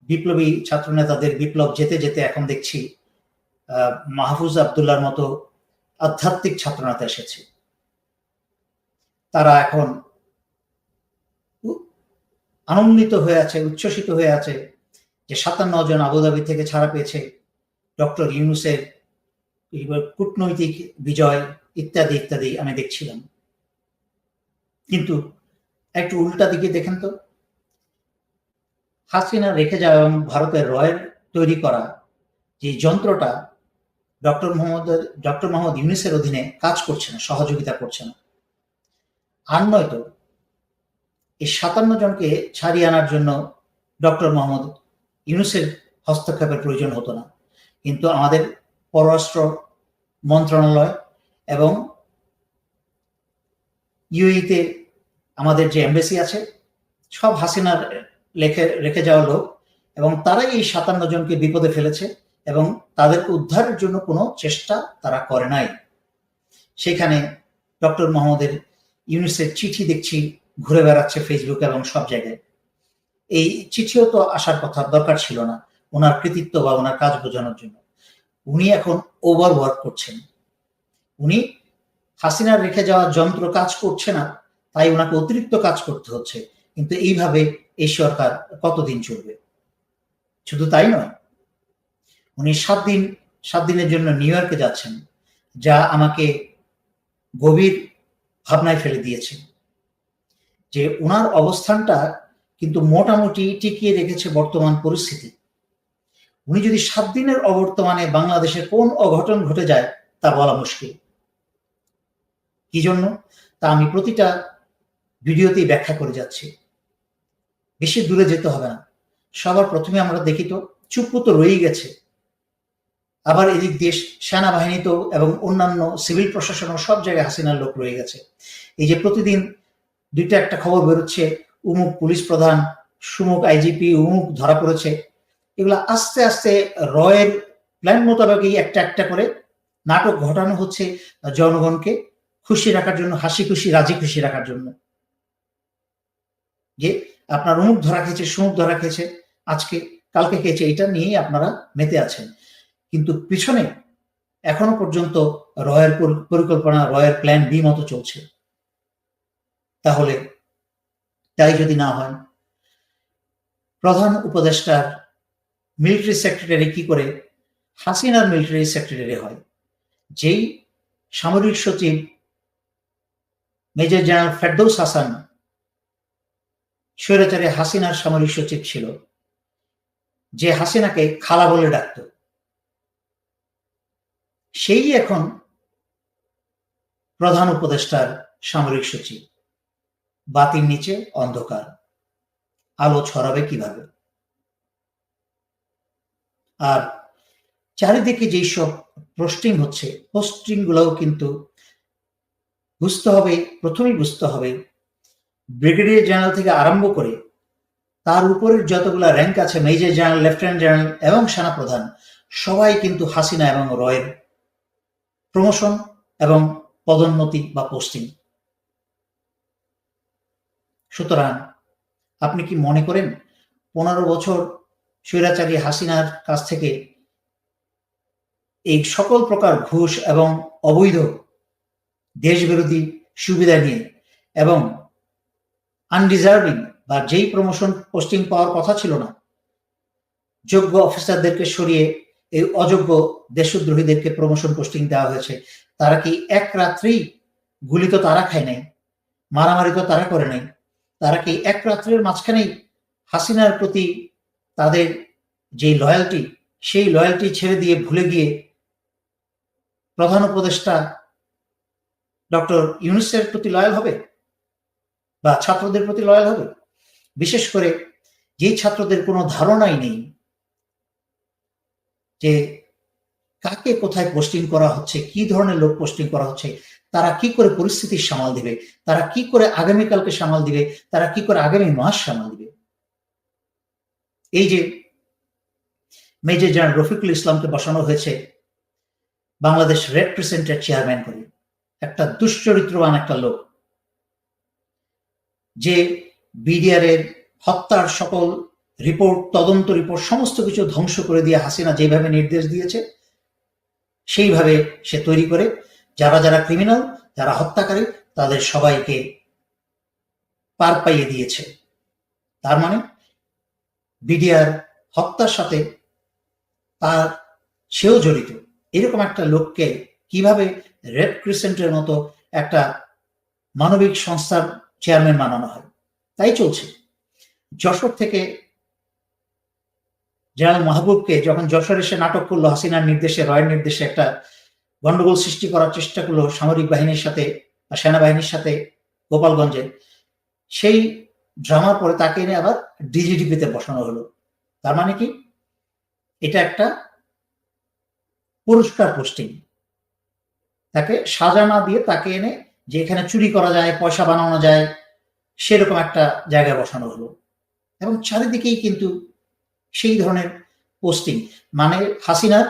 বিপ্লবী ছাত্র নেতাদের বিপ্লব যেতে যেতে এখন দেখছি মাহফুজ আবদুল্লাহর মতো আধ্যাত্মিক ছাত্রনেতা এসেছে। তারা এখন আনন্দিত হয়ে আছে, উচ্ছ্বসিত হয়ে আছে যে 57 জন আবুধাবি থেকে ছাড়া পেয়েছে, ডক্টর ইউনূসের কূটনৈতিক বিজয় ইত্যাদি ইত্যাদি আমি দেখছিলাম। কিন্তু একটু উল্টা দিকে দেখেন তো, হাসিনা রেখে যাওয়া এবং ভারতের রয়ের তৈরি করা যে যন্ত্রটা ডক্টর মোহাম্মদ ইউনূসের অধীনে কাজ করছে না, সহযোগিতা করছে না। আর নয়তো এই 57 জনকে ছাড়িয়ে আনার জন্য ডক্টর মোহাম্মদ ইউনূসের হস্তক্ষেপের প্রয়োজন হতো না। কিন্তু আমাদের পররাষ্ট্র মন্ত্রণালয় এবং ইউএইতে আমাদের যে এমবেসি আছে, সব হাসিনার রেখে যাওয়া লোক, এবং তারাই এই 57 জনকে বিপদে ফেলেছে এবং তাদেরকে উদ্ধারের জন্য কোনো চেষ্টা তারা করে নাই। সেখানে ডক্টর মোহাম্মদের ইউনূসের চিঠি দেখছি ঘুরে বেড়াচ্ছে ফেসবুক এবং সব জায়গায়। এই চিঠিও তো আসার কথা, দরকার ছিল না ওনার কৃতিত্ব বা ওনার কাজ বোঝানোর জন্য। উনি এখন ওভার ওয়ার্ক করছেন। উনি হাসিনার রেখে যাওয়া যন্ত্র কাজ করছে না, তাই ওনাকে অতিরিক্ত কাজ করতে হচ্ছে। কিন্তু এইভাবে এই সরকার কতদিন চলবে? শুধু তাই নয়, উনি 7 দিনের জন্য নিউ ইয়র্কে যাচ্ছেন, যা আমাকে গভীর ভাবনায় ফেলে দিয়েছে যে ওনার অবস্থানটা কিন্তু মোটামুটি টিকিয়ে রেখেছে বর্তমান পরিস্থিতি। উনি যদি 7 দিনের অবর্তমানে বাংলাদেশে কোন অঘটন ঘটে যায় তা বলা মুশকিল। কি জন্য তা আমি প্রতিটা ভিডিওতেই ব্যাখ্যা করে যাচ্ছি। বেশি দূরে যেতে হবে না। সবার প্রথমে আমরা দেখি তো চুপ্পু তো রয়েই গেছে, আবার এদিক দিয়ে সেনাবাহিনীতেও এবং অন্যান্য সিভিল প্রশাসনও সব জায়গায় হাসিনার লোক রয়ে গেছে। এই যে প্রতিদিন দুইটা একটা খবর বেরোচ্ছে, উমুক পুলিশ প্রধান, সুমুক আইজিপি, উমুক ধরা পড়েছে, এগুলা আস্তে আস্তে রয়ের প্ল্যান মোতাবেকই একটা একটা করে নাটক ঘটানো হচ্ছে জনগণকে খুশি রাখার জন্য, হাসি খুশি রাজি খুশি রাখার জন্য। যে আপনার অমুক ধরা খেয়েছে, সুমুক ধরা খেয়েছে, আজকে কালকে খেয়েছে, এটা নিয়েই আপনারা মেতে আছেন। কিন্তু পিছনে এখনো পর্যন্ত রয়ের পরিকল্পনা, রয়ের প্ল্যান বি মতো চলছে। তাহলে তাই যদি না হয়, প্রধান উপদেষ্টার মিলিটারি সেক্রেটারি কি করে হাসিনার মিলিটারি সেক্রেটারি হয়? যেই সামরিক সচিব মেজর জেনারেল ফেরদৌস হাসান স্বৈরাচারী হাসিনার সামরিক সচিব ছিল, যে হাসিনাকে খালা বলে ডাকত, সেই এখন প্রধান উপদেষ্টার সামরিক সচিব। বাতির নিচে অন্ধকার, আলো ছড়াবে কিভাবে? আর চারিদিকে যেই সব পোস্টিং হচ্ছে, পোস্টিং গুলোও কিন্তু প্রথমেই বুঝতে হবে ব্রিগেডিয়ার জেনারেল থেকে আরম্ভ করে তার উপরের যতগুলা র্যাঙ্ক আছে, মেজর জেনারেল, লেফটেন্যান্ট জেনারেল এবং সেনাপ্রধান, সবাই কিন্তু হাসিনা এবং রয়ের প্রমোশন এবং পদোন্নতি বা পোস্টিং। সুতরাং আপনি কি মনে করেন 15 বছর স্বৈরাচারী হাসিনার কাছ থেকে এই সকল প্রকার ঘুষ এবং অবৈধ দেশবিরোধী সুবিধা নিয়ে এবং আনডিজার্ভিং বা যেই প্রমোশন পোস্টিং পাওয়ার কথা ছিল না, যোগ্য অফিসারদেরকে সরিয়ে এই অযোগ্য দেশদ্রোহীদেরকে প্রমোশন পোস্টিং দেওয়া হয়েছে? তারা কি এক রাত্রেই, গুলি তো তারা খায় নাই, মারামারি তো তারা করে নাই, তারা কি এক রাত্রের মাঝখানেই হাসিনার প্রতি তাদের যে লয়্যালটি, সেই লয়্যালটি ছেড়ে দিয়ে ভুলে গিয়ে প্রধান উপদেষ্টা ডক্টর ইউনূসের প্রতি লয়াল হবে বা ছাত্রদের প্রতি লয়াল হবে? বিশেষ করে যেই ছাত্রদের কোনো ধারণাই নেই যে কাকে কোথায় পোস্টিং করা হচ্ছে, কি ধরনের লোক পোস্টিং করা হচ্ছে, তারা কি করে পরিস্থিতির সামাল দিবে, তারা কি করে আগামীকালকে সামাল দিবে, তারা কি করে আগামী মাস সামাল দিবে। এই যে মেজর জেনারেল রফিকুল ইসলামকে বসানো হয়েছে বাংলাদেশ রেড ক্রিসেন্টের চেয়ারম্যান করে, একটা দুশ্চরিত্রবান একটা লোক, যে বিডিআর এর হত্যার সকল রিপোর্ট, তদন্ত রিপোর্ট সমস্ত কিছু ধ্বংস করে দিয়ে হাসিনা যেভাবে নির্দেশ দিয়েছে সেইভাবে সে তৈরি করে যারা যারা ক্রিমিনাল, যারা হত্যাকারী, তাদের সবাইকে পার পাইয়ে দিয়েছে। তার মানে বিডিআর হত্যার সাথে তার সেও জড়িত। এরকম একটা লোককে কিভাবে রেড ক্রিসেন্টের মতো একটা মানবিক সংস্থার চেয়ারম্যান বানানো হয়? তাই চলছে। যশোর থেকে জেনারেল মাহবুবকে যখন যশোর এসে নাটক করলো হাসিনার নির্দেশে, রয়ের নির্দেশে একটা গন্ডগোল সৃষ্টি করার চেষ্টা করলো সামরিক বাহিনীর সাথে বা সেনাবাহিনীর সাথে গোপালগঞ্জে, সেই ড্রামার পরে তাকে এনে আবার ডিজিডিপিতে বসানো হলো। তার মানে কি? এটা একটা পুরস্কার পোস্টিং। তাকে সাজা না দিয়ে তাকে এনে যে এখানে চুরি করা যায়, পয়সা বানানো যায়, সেরকম একটা জায়গায় বসানো হলো। এবং চারিদিকেই কিন্তু সেই ধরনের পোস্টিং। মানে হাসিনার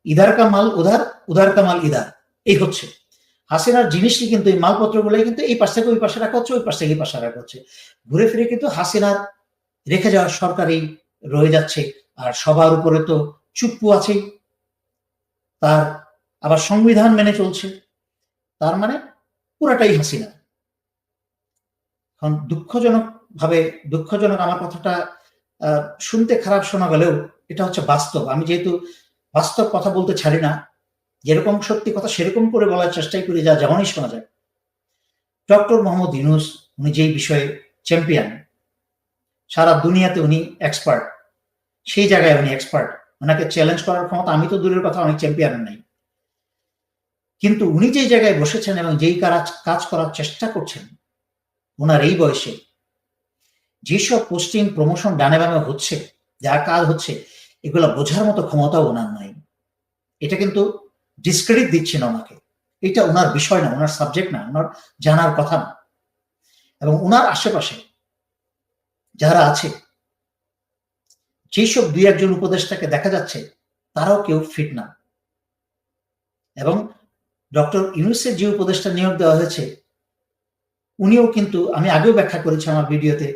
ইধার কা মাল উধার, উধার কা মাল ইধার, এই হচ্ছে হাসিনার জিনিসটি। কিন্তু এই মালপত্রগুলোই কিন্তু এই পাশ থেকে ওই পাশে রাখা হচ্ছে, ওই পাশ থেকে এই পাশে রাখা হচ্ছে। ঘুরে ফিরে কিন্তু হাসিনার রেখে যাওয়া সরকারই রয়ে যাচ্ছে। আর সবার উপরে তো চুপ্পু আছেই, তার আবার সংবিধান মেনে চলছে। তার মানে পুরাটাই হাসিনা। এখন দুঃখজনক আমার কথাটা শুনতে খারাপ শোনা গেলেও এটা হচ্ছে বাস্তব। আমি যেহেতু বাস্তব কথা বলতে ছাড়ি না, যেরকম সত্যি কথা সেরকম করে বলার চেষ্টাই করি, যা যেমনই শোনা যায়। ডক্টর মোহাম্মদ ইউনূস, উনি যেই বিষয়ে চ্যাম্পিয়ন, সারা দুনিয়াতে উনি এক্সপার্ট, সেই জায়গায় উনি এক্সপার্ট। ওনাকে চ্যালেঞ্জ করার ক্ষমতা আমি তো দূরের কথা, অনেক চ্যাম্পিয়নের নাই। কিন্তু উনি যেই জায়গায় বসেছেন এবং যেই কাজ করার চেষ্টা করছেন, ওনার এই বয়সে যেসব পোস্টিং প্রমোশন ডানে বামে হচ্ছে, যা কাজ হচ্ছে, এগুলো বোঝার মতো ক্ষমতাও ওনার নাই। এটা কিন্তু ডিসক্রেডিট দিচ্ছে না ওনাকে। এটা ওনার বিষয় না, ওনার সাবজেক্ট না, ওনার জানার কথা না। এবং ওনার আশেপাশে যারা আছে, যেসব দুই একজন উপদেষ্টাকে দেখা যাচ্ছে, তারাও কেউ ফিট না। এবং ডক্টর ইউনূসের যে উপদেষ্টা নিয়োগ দেওয়া হয়েছে, উনিও কিন্তু, আমি আগেও ব্যাখ্যা করেছি আমার ভিডিওতে,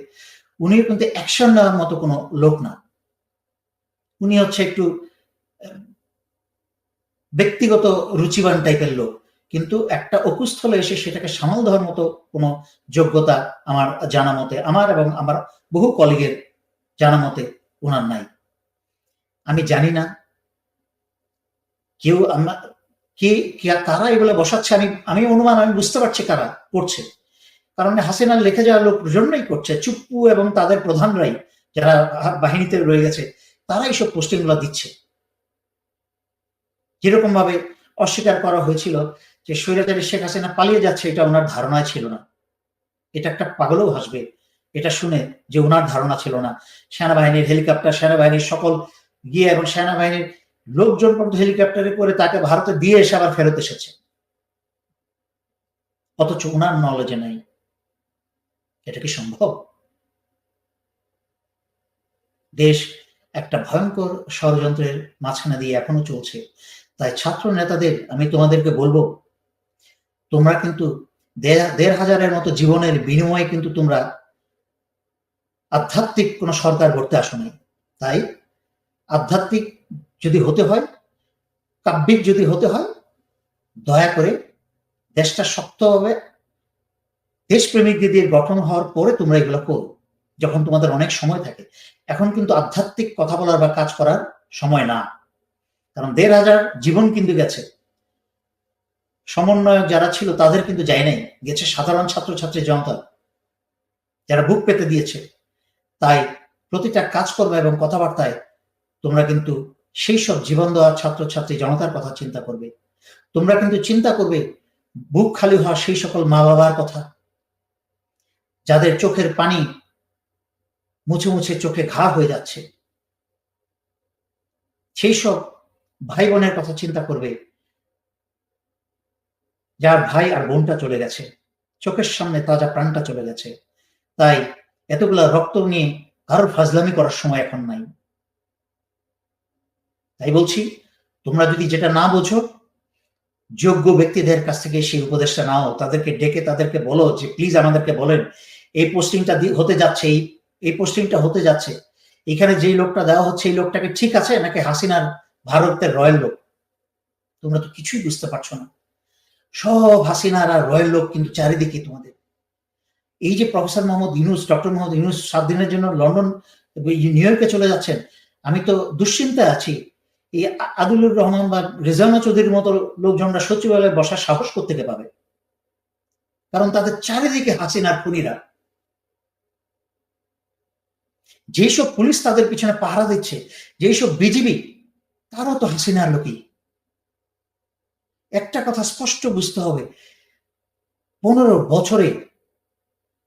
উনিও কিন্তু অ্যাকশন নেওয়ার মতো কোনো লোক না। উনি হচ্ছে একটু ব্যক্তিগত রুচিবান টাইপের লোক, কিন্তু একটা অকুস্থলে এসে সেটাকে সামাল দেওয়ার মতো কোনো যোগ্যতা আমার জানা মতে, আমার এবং আমার বহু কলিগের জানা মতে ওনার নাই। আমি জানি না কেউ কারা এগুলো বসাচ্ছে। আমি অনুমান, আমি বুঝতে পারছি কারা করছে। কারণ হাসিনার লেখে যাওয়া লোক জন্যই করছে। চুপ্পু এবং তাদের প্রধানরাই, যারা বাহিনীতে রয়ে গেছে, তারা এইসব পোস্টিং গুলো দিচ্ছে। যেরকম ভাবে অস্বীকার করা হয়েছিল যে স্বৈরাচারী শেখ হাসিনা পালিয়ে যাচ্ছে, এটা ওনার ধারণায় ছিল না। এটা একটা পাগলও হাসবে এটা শুনে যে ওনার ধারণা ছিল না। সেনাবাহিনীর হেলিকপ্টার, সেনাবাহিনীর সকল গিয়ে এবং সেনাবাহিনীর লোকজন পর্যন্ত হেলিকপ্টারে করে তাকে ভারতে দিয়ে এসে আবার ফেরত এসেছে, অথচ ওনার নলেজে নাই। এটা কি সম্ভব? দেশ একটা ভয়ঙ্কর ষড়যন্ত্রের মাঝখানে দিয়ে এখনো চলছে। তাই ছাত্র নেতাদের আমি তোমাদেরকে বলবো, তোমরা কিন্তু ১,৫০০ মতো জীবনের বিনিময়ে কিন্তু তোমরা আধ্যাত্মিক কোন সরকার গড়তে আসো নাই। তাই আধ্যাত্মিক যদি হতে হয়, কাব্যিক যদি হতে হয়, দয়া করে দেশটা শক্তভাবে দেশপ্রেমিকদের দিয়ে গঠন হওয়ার পরে তোমরা এগুলো করো, যখন তোমাদের অনেক সময় থাকে। এখন কিন্তু আধ্যাত্মিক কথা বলার বা কাজ করার সময় না। কারণ ১,৫০০ জীবন কিন্তু গেছে। সমন্বয়ক যারা ছিল তাদের কিন্তু যায় নাই, গেছে সাধারণ ছাত্রছাত্রী জনতা, যারা বুক পেতে দিয়েছে। তাই প্রতিটা কাজকর্ম এবং কথাবার্তায় তোমরা কিন্তু সেই সব জীবন দেওয়া ছাত্রছাত্রী জনতার কথা চিন্তা করবে। তোমরা কিন্তু চিন্তা করবে বুক খালি হওয়া সেই সকল মা বাবার কথা, যাদের চোখের পানি মুছে মুছে চোখে ঘা হয়ে যাচ্ছে। সেই সব ভাই বোনের কথা চিন্তা করবে, যার ভাই আর বোনটা চলে গেছে, চোখের সামনে তাজা প্রাণটা চলে গেছে। তাই এতগুলা রক্ত নিয়ে কারোর ফাজলামি করার সময় এখন নাই। তাই বলছি, তোমরা যদি যেটা না বোঝো, যোগ্য ব্যক্তিদের কাছ থেকে সেই উপদেশটা নাও, তাদেরকে ডেকে তাদেরকে বলো যে প্লিজ আমাদেরকে বলেন এই পোস্টিংটা হতে যাচ্ছে, এই পোস্টিংটা হতে যাচ্ছে, এখানে যেই লোকটা দেওয়া হচ্ছে এই লোকটাকে ঠিক আছে নাকি হাসিনার ভারতের রয়্যাল লোক? তোমরা তো কিছুই বুঝতে পারছো না। সব হাসিনার আর রয়্যাল লোক কিন্তু চারিদিকে তোমাদের। এই যে প্রফেসর মোহাম্মদ ইউনূস, ডক্টর মোহাম্মদ ইউনূস 7 দিনের জন্য লন্ডন, নিউ ইয়র্কে চলে যাচ্ছেন, আমি তো দুশ্চিন্তায় আছি। এই আদিলুর রহমান বা রেজাউনা চৌধুরীর মতো লোকজনরা সচিবালয়ে বসার সাহস কোত্থেকে পাবে? কারণ তাদের চারিদিকে হাসিনার খুনিরা। যেসব পুলিশ তাদের পিছনে পাহারা দিচ্ছে, যেসব বিজিবি, তারাও তো হাসিনার লোকই। একটা কথা স্পষ্ট বুঝতে হবে, 15 বছরে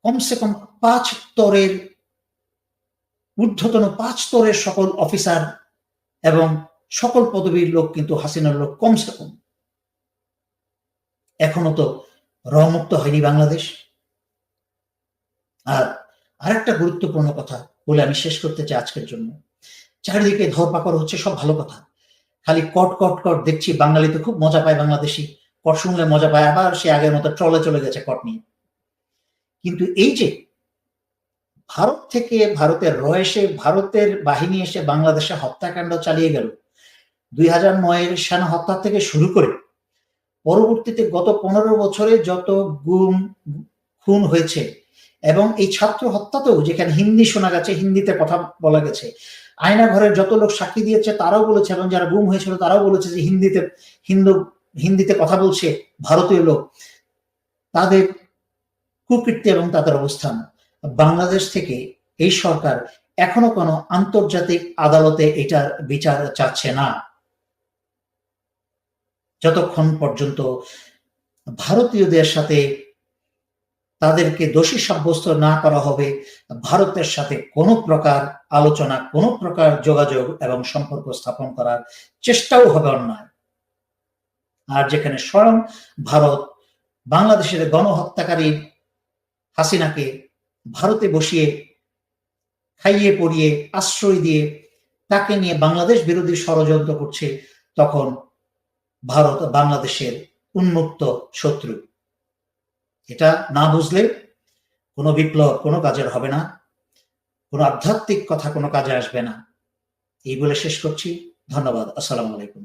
কমসে কম 5 স্তরের ঊর্ধ্বতন 5 স্তরের সকল অফিসার এবং সকল পদবীর লোক কিন্তু হাসিনার লোক কমসে কম। এখনো তো রমুক্ত হয়নি বাংলাদেশ। আর আরেকটা গুরুত্বপূর্ণ কথা বলে আমি শেষ করতে চাই আজকের জন্য। চারিদিকে ধরপাকড় হচ্ছে, সব ভালো কথা। খালি কট কট কট দেখছি, বাঙালিতে খুব মজা পায়, বাংলাদেশি কট শুনলে মজা পায়, আবার সে আগের মতো ট্রলে চলে গেছে কট নিয়ে। কিন্তু এই যে ভারত থেকে, ভারতের র এসে, ভারতের বাহিনী এসে বাংলাদেশে হত্যাকাণ্ড চালিয়ে গেল, 2009-এর সেনা হত্যা থেকে শুরু করে পরবর্তীতে গত 15 বছরে যত গুম খুন হয়েছে, এবং এই ছাত্র হত্যাতেও যেখানে হিন্দি শোনা গেছে, হিন্দিতে কথা বলা গেছে, আয়না ঘরের যত লোক সাক্ষী দিয়েছে তারাও বলেছে, এবং যারা গুম হয়েছিল তারাও বলেছে যে হিন্দিতে কথা বলছে ভারতীয় লোক। তাদের কুকীর্তি এবং তাদের অবস্থান, বাংলাদেশ থেকে এই সরকার এখনো কোনো আন্তর্জাতিক আদালতে এটার বিচার চাচ্ছে না, যতক্ষণ পর্যন্ত ভারতীয়দের সাথে তাদেরকে দোষী সাব্যস্ত না করা হবে, ভারতের সাথে কোনো প্রকার আলোচনা, কোনো প্রকার যোগাযোগ এবং সম্পর্ক স্থাপন করার চেষ্টাও হবে অন্যায়। আর যেখানে স্বয়ং ভারত বাংলাদেশের গণহত্যাকারী হাসিনাকে ভারতে বসিয়ে খাইয়ে পরিয়ে আশ্রয় দিয়ে তাকে নিয়ে বাংলাদেশ বিরোধী ষড়যন্ত্র করছে, তখন ভারত বাংলাদেশের উন্মুক্ত শত্রু। এটা না বুঝলে কোনো বিপ্লব কোনো কাজের হবে না, কোনো আধ্যাত্মিক কথা কোনো কাজে আসবে না। এই বলে শেষ করছি। ধন্যবাদ। আসসালামু আলাইকুম।